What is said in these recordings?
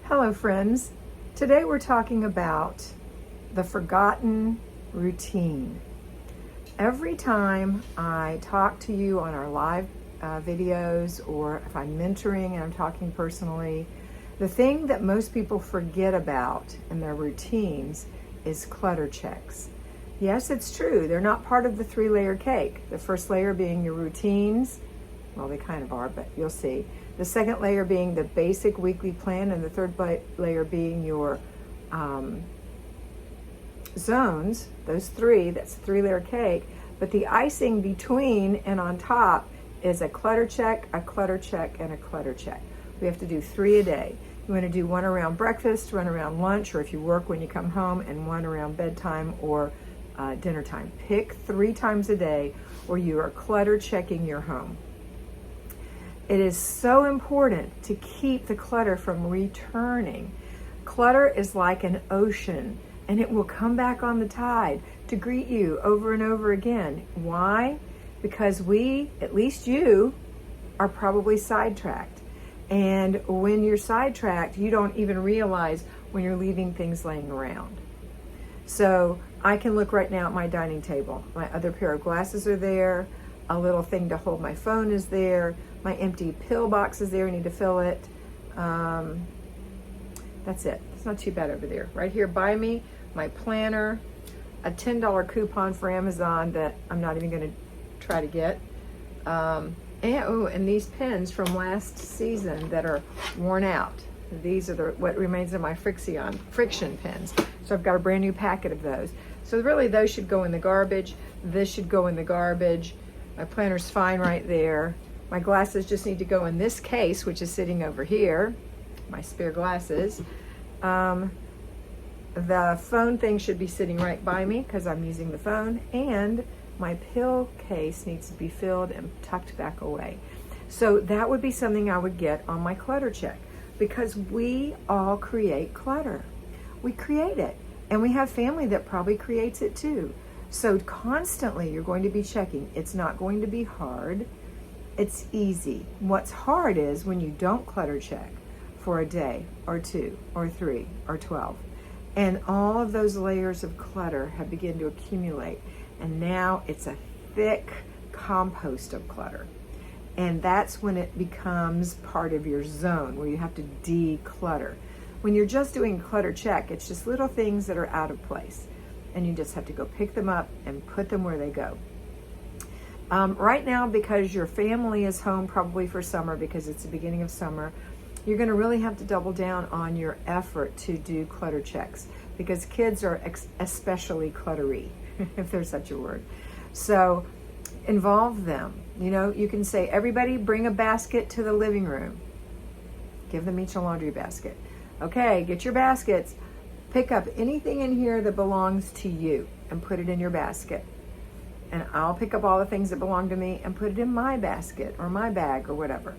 Hello friends, today we're talking about the forgotten routine. Every time I talk to you on our live videos, or if I'm mentoring and I'm talking personally, the thing that most people forget about in their routines is clutter checks. Yes, it's true, they're not part of the 3-layer cake. The first layer being your routines. Well, they kind of are, but you'll see. The second layer being the basic weekly plan, and the third layer being your zones. Those three, that's a 3-layer cake. But the icing between and on top is a clutter check, a clutter check, and a clutter check. We have to do 3 a day. You want to do one around breakfast, one around lunch, or if you work when you come home, and one around bedtime or dinner time. Pick 3 times a day or you are clutter checking your home. It is so important to keep the clutter from returning. Clutter is like an ocean, and it will come back on the tide to greet you over and over again. Why? Because we, at least you, are probably sidetracked. And when you're sidetracked, you don't even realize when you're leaving things laying around. So I can look right now at my dining table. My other pair of glasses are there. A little thing to hold my phone is there. My empty pill box is there. I need to fill it. That's it. It's not too bad over there. Right here by me, my planner, a $10 coupon for Amazon that I'm not even going to try to get. And these pens from last season that are worn out. These are what remains of my friction pens. So I've got a brand new packet of those. So really those should go in the garbage. This should go in the garbage. My planner's fine right there. My glasses just need to go in this case, which is sitting over here, my spare glasses. The phone thing should be sitting right by me because I'm using the phone, and my pill case needs to be filled and tucked back away. So that would be something I would get on my clutter check, because we all create clutter. We create it, and we have family that probably creates it too. So constantly you're going to be checking. It's not going to be hard. It's easy. What's hard is when you don't clutter check for a day or 2 or 3 or 12. And all of those layers of clutter have begun to accumulate. And now it's a thick compost of clutter. And that's when it becomes part of your zone where you have to declutter. When you're just doing clutter check, it's just little things that are out of place. And you just have to go pick them up and put them where they go. Right now, because your family is home probably for summer, because it's the beginning of summer, you're going to really have to double down on your effort to do clutter checks, because kids are especially cluttery, if there's such a word. So involve them. You know, you can say, everybody bring a basket to the living room. Give them each a laundry basket. Okay, get your baskets. Pick up anything in here that belongs to you and put it in your basket. And I'll pick up all the things that belong to me and put it in my basket or my bag or whatever.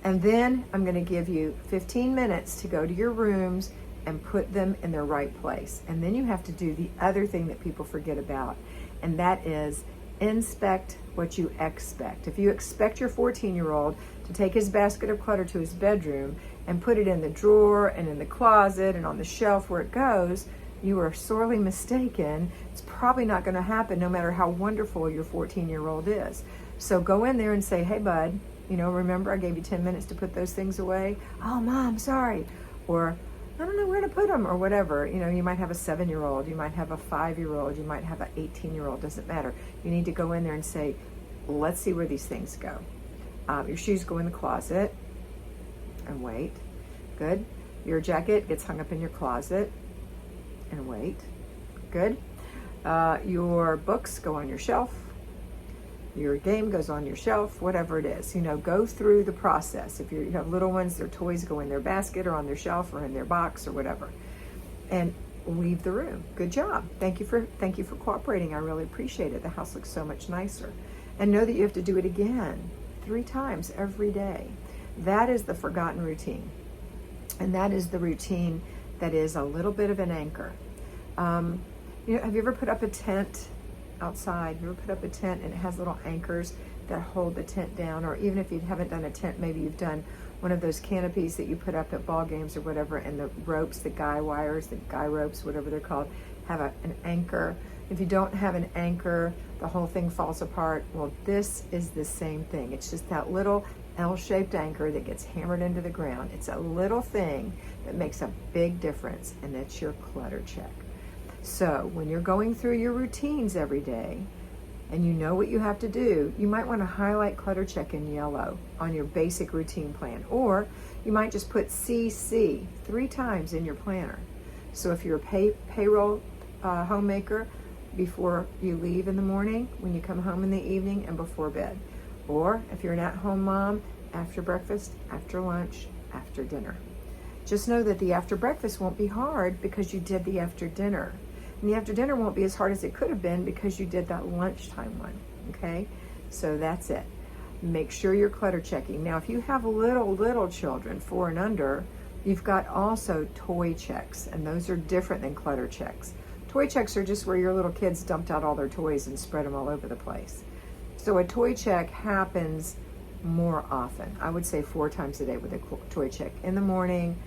And then I'm going to give you 15 minutes to go to your rooms and put them in their right place. And then you have to do the other thing that people forget about, and that is inspect what you expect. If you expect your 14-year-old to take his basket of clutter to his bedroom and put it in the drawer and in the closet and on the shelf where it goes, you are sorely mistaken. It's probably not going to happen no matter how wonderful your 14-year-old is. So go in there and say, hey bud, you know, remember I gave you 10 minutes to put those things away? Oh mom, sorry. Or I don't know where to put them, or whatever. You know, you might have a 7-year-old, you might have a 5-year-old, you might have an 18-year-old, doesn't matter. You need to go in there and say, let's see where these things go. Your shoes go in the closet and wait. Good. Your jacket gets hung up in your closet and wait. Good. Your books go on your shelf. Your game goes on your shelf, whatever it is. You know, go through the process. If you have little ones, their toys go in their basket or on their shelf or in their box or whatever. And leave the room. Good job. Thank you for cooperating. I really appreciate it. The house looks so much nicer. And know that you have to do it again 3 times every day. That is the forgotten routine. And that is the routine that is a little bit of an anchor. You know, have you ever put up a tent outside? You ever put up a tent and it has little anchors that hold the tent down? Or even if you haven't done a tent, maybe you've done one of those canopies that you put up at ball games or whatever, and the ropes, the guy wires, the guy ropes, whatever they're called, have an anchor. If you don't have an anchor, the whole thing falls apart. Well, this is the same thing. It's just that little L-shaped anchor that gets hammered into the ground. It's a little thing that makes a big difference, and that's your clutter check. So when you're going through your routines every day and you know what you have to do, you might want to highlight clutter check in yellow on your basic routine plan, or you might just put CC 3 times in your planner. So if you're a payroll homemaker, before you leave in the morning, when you come home in the evening, and before bed. Or if you're an at-home mom, after breakfast, after lunch, after dinner. Just know that the after breakfast won't be hard because you did the after dinner. And the after dinner won't be as hard as it could have been because you did that lunchtime one, okay? So that's it. Make sure you're clutter checking. Now, if you have little children, 4 and under, you've got also toy checks, and those are different than clutter checks. Toy checks are just where your little kids dumped out all their toys and spread them all over the place. So a toy check happens more often. I would say 4 times a day with a toy check. In the morning,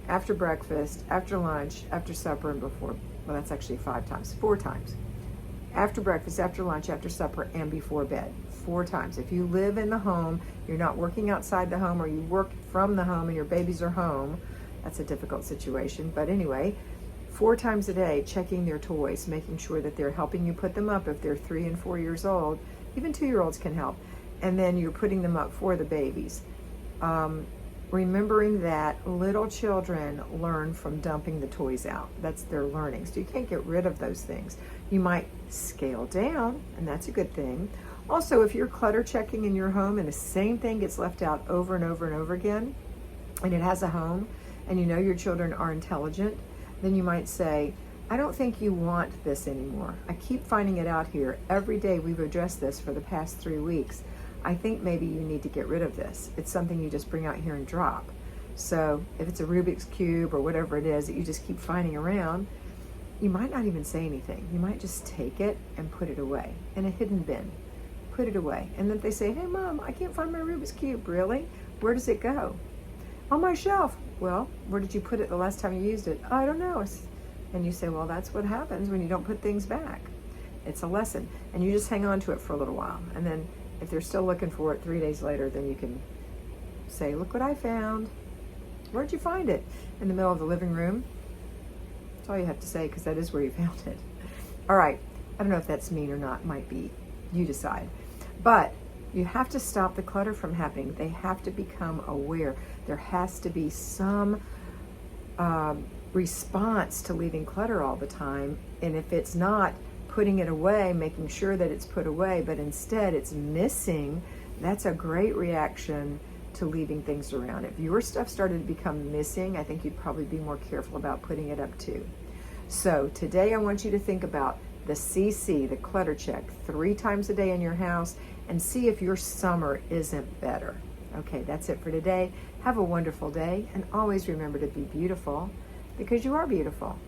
after breakfast, after lunch, after supper, and before. Well, that's actually 5 times. 4 times. After breakfast, after lunch, after supper, and before bed. 4 times. If you live in the home, you're not working outside the home, or you work from the home and your babies are home, that's a difficult situation. But anyway, 4 times a day, checking their toys, making sure that they're helping you put them up if they're 3 and 4 years old. Even 2-year-olds can help. And then you're putting them up for the babies. Remembering that little children learn from dumping the toys out. That's their learning. So you can't get rid of those things. You might scale down, and that's a good thing. Also, if you're clutter checking in your home and the same thing gets left out over and over and over again, and it has a home, and you know your children are intelligent, then you might say, I don't think you want this anymore. I keep finding it out here. Every day we've addressed this for the past 3 weeks. I think maybe you need to get rid of this. It's something you just bring out here and drop. So if it's a Rubik's Cube or whatever it is that you just keep finding around, you might not even say anything. You might just take it and put it away in a hidden bin. Put it away. And then they say, hey Mom, I can't find my Rubik's Cube. Really? Where does it go? On my shelf. Well, where did you put it the last time you used it? I don't know. And you say, well, that's what happens when you don't put things back. It's a lesson. And you just hang on to it for a little while. And then if they're still looking for it 3 days later, then you can say, look what I found. Where'd you find it? In the middle of the living room. That's all you have to say, because that is where you found it. All right. I don't know if that's mean or not. Might be. You decide. But you have to stop the clutter from happening. They have to become aware. There has to be some response to leaving clutter all the time. And if it's not putting it away, making sure that it's put away, but instead it's missing, that's a great reaction to leaving things around. If your stuff started to become missing, I think you'd probably be more careful about putting it up too. So today I want you to think about the CC, the clutter check, 3 times a day in your house, and see if your summer isn't better. Okay, that's it for today. Have a wonderful day, and always remember to be beautiful, because you are beautiful.